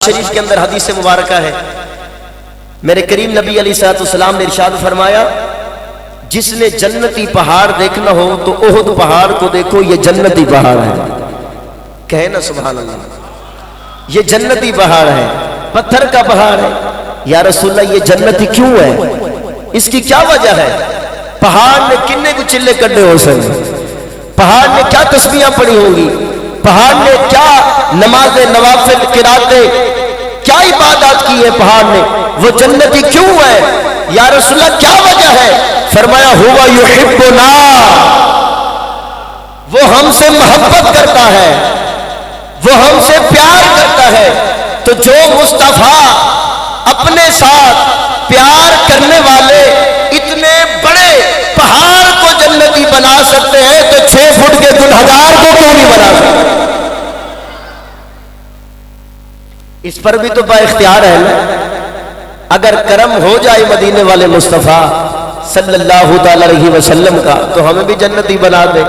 شریف کے اندر حدیث مبارکہ ہے، میرے کریم نبی علیہ الصلوۃ والسلام نے ارشاد فرمایا، جس نے جنتی پہاڑ دیکھنا ہو تو احد پہاڑ کو دیکھو، یہ جنتی پہاڑ ہے۔ کہے نا سبحان اللہ، یہ جنتی پہاڑ ہے، پتھر کا پہاڑ ہے۔ یا رسول اللہ یہ جنتی کیوں ہے؟ اس کی کیا وجہ ہے؟ پہاڑ نے کنے کو چلے کڈے ہو سکے، پہاڑ نے کیا تسبیحاں پڑھی ہوں گی، پہاڑ نے کیا نماز نوافل قراتیں کیا عبادات کی ہے، پہاڑ نے، وہ جنتی کیوں ہے؟ یا رسول اللہ کیا وجہ ہے؟ فرمایا ہوا یحبنا، وہ ہم سے محبت کرتا ہے، وہ ہم سے پیار کرتا ہے۔ تو جو مصطفیٰ اپنے ساتھ پیار کرنے والے اتنے بڑے پہاڑ کو جنتی بنا سکتے ہیں تو 6 فٹ کے گنہگار کو کیوں نہیں بنا سکتے؟ اس پر بھی تو با اختیار ہے نا۔ اگر کرم ہو جائے مدینے والے مصطفیٰ صلی اللہ تعالی علیہ وسلم کا تو ہمیں بھی جنتی بنا دے۔